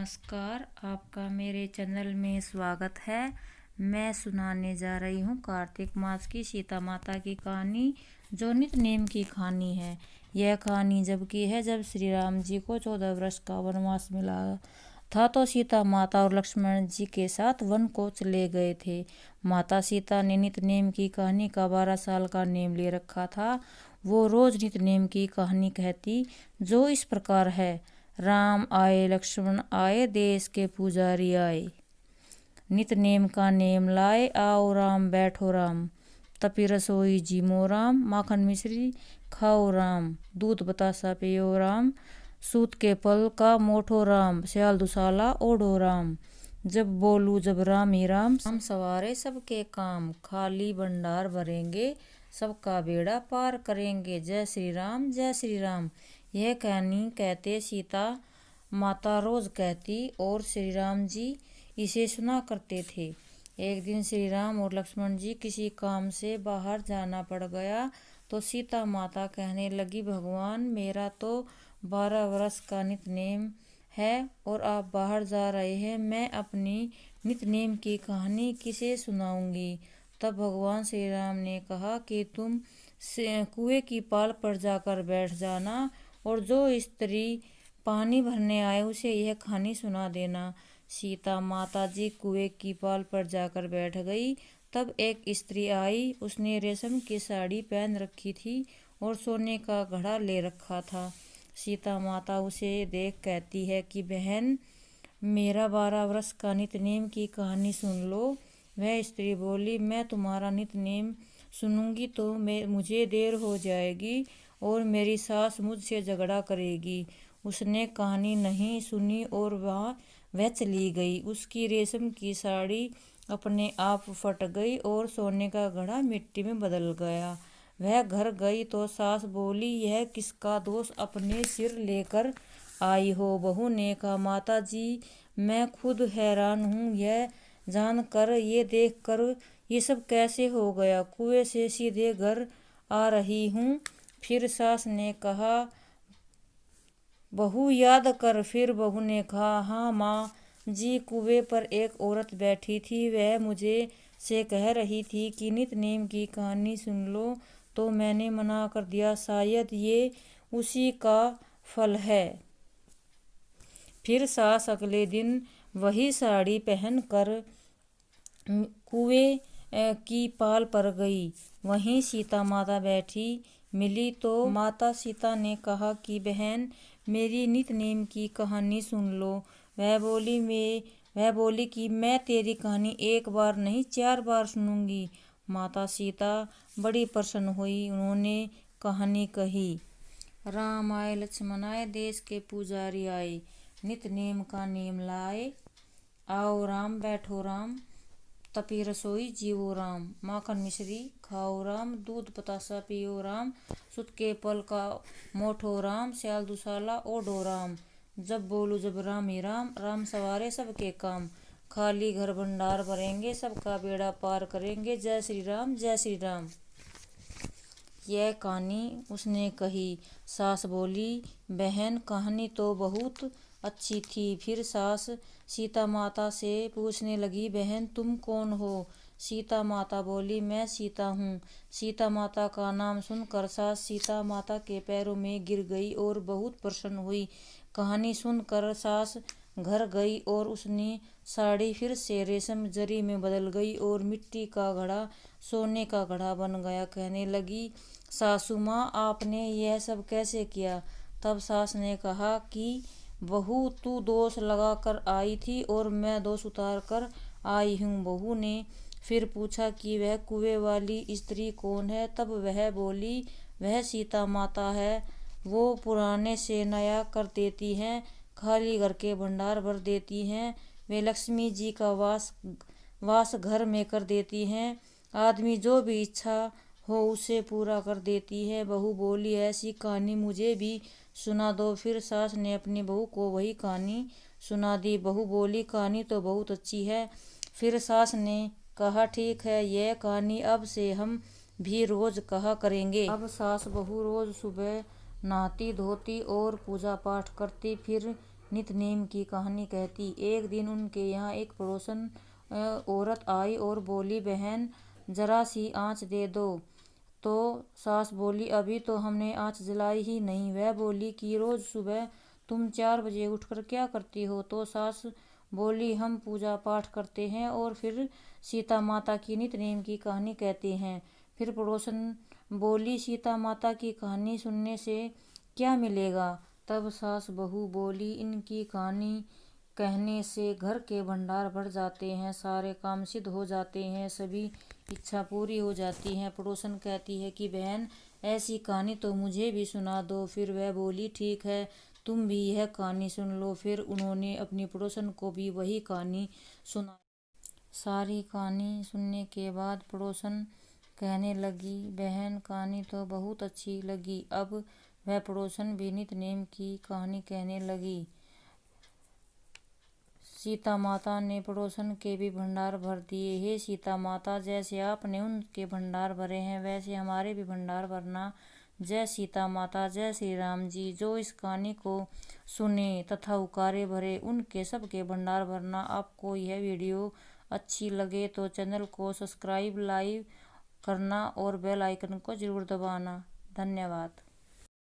नमस्कार, आपका मेरे चैनल में स्वागत है। मैं सुनाने जा रही हूँ कार्तिक मास की सीता माता की कहानी, जो नित्य नेम की कहानी है। यह कहानी जब की है जब श्री राम जी को 14 वर्ष का वनवास मिला था, तो सीता माता और लक्ष्मण जी के साथ वन को चले गए थे। माता सीता ने नित्य नेम की कहानी का 12 साल का नेम ले रखा था। वो रोज नित्य नेम की कहानी कहती, जो इस प्रकार है। राम आए लक्ष्मण आए, देश के पुजारी आए। नित नेम का नेम लाए, आओ राम बैठो राम। तपी रसोई जीमो राम, माखन मिश्री खाओ राम। दूध बतासा पियो राम, सूत के पल का मोठो राम। स्याल दुसाला ओढ़ो राम, जब बोलू जब राम ही राम। हम सवारे सबके काम, खाली भंडार भरेंगे, सबका बेड़ा पार करेंगे। जय श्री राम जय श्री राम। यह कहानी कहते सीता माता रोज कहती और श्री राम जी इसे सुना करते थे। एक दिन श्री राम और लक्ष्मण जी किसी काम से बाहर जाना पड़ गया, तो सीता माता कहने लगी, भगवान मेरा तो 12 वर्ष का नित्य नेम है और आप बाहर जा रहे हैं, मैं अपनी नित्य नेम की कहानी किसे सुनाऊंगी। तब भगवान श्री राम ने कहा कि तुम कुएं की पाल पर जाकर बैठ जाना और जो स्त्री पानी भरने आए उसे यह कहानी सुना देना। सीता माता जी कुएं की पाल पर जाकर बैठ गई। तब एक स्त्री आई, उसने रेशम की साड़ी पहन रखी थी और सोने का घड़ा ले रखा था। सीता माता उसे देख कहती है कि बहन, मेरा 12 वर्ष का नित्य नेम की कहानी सुन लो। वह स्त्री बोली, मैं तुम्हारा नित्य नेम सुनूंगी तो मुझे देर हो जाएगी और मेरी सास मुझसे झगड़ा करेगी। उसने कहानी नहीं सुनी और वह चली गई। उसकी रेशम की साड़ी अपने आप फट गई और सोने का घड़ा मिट्टी में बदल गया। वह घर गई तो सास बोली, यह किसका दोष अपने सिर लेकर आई हो। बहू ने कहा, माता जी मैं खुद हैरान हूँ, यह जानकर ये देखकर ये सब कैसे हो गया। कुएं से सीधे घर आ रही हूँ। फिर सास ने कहा, बहू याद कर। फिर बहू ने कहा, हाँ माँ जी, कुएं पर एक औरत बैठी थी, वह मुझे से कह रही थी कि नित्य नेम की कहानी सुन लो, तो मैंने मना कर दिया, शायद ये उसी का फल है। फिर सास अगले दिन वही साड़ी पहनकर कुएं की पाल पर गई। वहीं सीता माता बैठी मिली तो माता सीता ने कहा कि बहन, मेरी नित्य नेम की कहानी सुन लो। वह बोली कि मैं तेरी कहानी एक बार नहीं 4 बार सुनूंगी। माता सीता बड़ी प्रसन्न हुई। उन्होंने कहानी कही, राम आए लक्ष्मण आए, देश के पुजारी आए। नित्य नेम का नेम लाए, आओ राम बैठो राम। तपी रसोई जीवो राम, माखन मिश्री खाओ राम। दूध बतासा पियो राम, सुत के पल का मोठो राम। स्याल दुसाला ओढ़ो राम, जब बोलू जब राम ही राम। राम सवारे सबके काम, खाली घर भंडार भरेंगे, सबका बेड़ा पार करेंगे। जय श्री राम जय श्री राम। यह कहानी उसने कही। सास बोली, बहन कहानी तो बहुत अच्छी थी। फिर सास सीता माता से पूछने लगी, बहन तुम कौन हो। सीता माता बोली, मैं सीता हूँ। सीता माता का नाम सुनकर सास सीता माता के पैरों में गिर गई और बहुत प्रसन्न हुई। कहानी सुनकर सास घर गई और उसने साड़ी फिर से रेशम जरी में बदल गई और मिट्टी का घड़ा सोने का घड़ा बन गया। कहने लगी, सासू माँ आपने यह सब कैसे किया। तब सास ने कहा कि बहू तू दोष लगा कर आई थी और मैं दोष उतार कर आई हूँ। बहू ने फिर पूछा कि वह कुएं वाली स्त्री कौन है। तब वह बोली, वह सीता माता है। वो पुराने से नया कर देती हैं, खाली घर के भंडार भर देती हैं। वे लक्ष्मी जी का वास घर में कर देती हैं। आदमी जो भी इच्छा हो उसे पूरा कर देती है। बहू बोली, ऐसी कहानी मुझे भी सुना दो। फिर सास ने अपनी बहू को वही कहानी सुना दी। बहू बोली, कहानी तो बहुत अच्छी है। फिर सास ने कहा, ठीक है, यह कहानी अब से हम भी रोज कहा करेंगे। अब सास बहू रोज सुबह नहाती धोती और पूजा पाठ करती, फिर नितनेम की कहानी कहती। एक दिन उनके यहाँ एक पड़ोसन औरत आई और बोली, बहन जरा सी आँच दे दो। तो सास बोली, अभी तो हमने आँच जलाई ही नहीं। वह बोली कि रोज सुबह तुम 4 बजे उठकर क्या करती हो? तो सास बोली, हम पूजा पाठ करते हैं और फिर सीता माता की नितनेम की कहानी कहते हैं। फिर पड़ोसन बोली, सीता माता की कहानी सुनने से क्या मिलेगा? तब सास बहू बोली, इनकी कहानी कहने से घर के भंडार भर जाते हैं, सारे काम सिद्ध हो जाते हैं, सभी इच्छा पूरी हो जाती है। पड़ोसन कहती है कि बहन ऐसी कहानी तो मुझे भी सुना दो। फिर वह बोली, ठीक है, तुम भी यह कहानी सुन लो। फिर उन्होंने अपनी पड़ोसन को भी वही कहानी सुना। सारी कहानी सुनने के बाद पड़ोसन कहने लगी, बहन कहानी तो बहुत अच्छी लगी। अब वह पड़ोसन भी नितनेम की कहानी कहने लगी। सीता माता ने पड़ोसन के भी भंडार भर दिए। हे सीता माता, जैसे आपने उनके भंडार भरे हैं वैसे हमारे भी भंडार भरना। जय सीता माता, जय श्री राम जी। जो इस कहानी को सुने तथा उकारे भरे उनके सबके भंडार भरना। आपको यह वीडियो अच्छी लगे तो चैनल को सब्सक्राइब, लाइक करना और बेल आइकन को जरूर दबाना। धन्यवाद।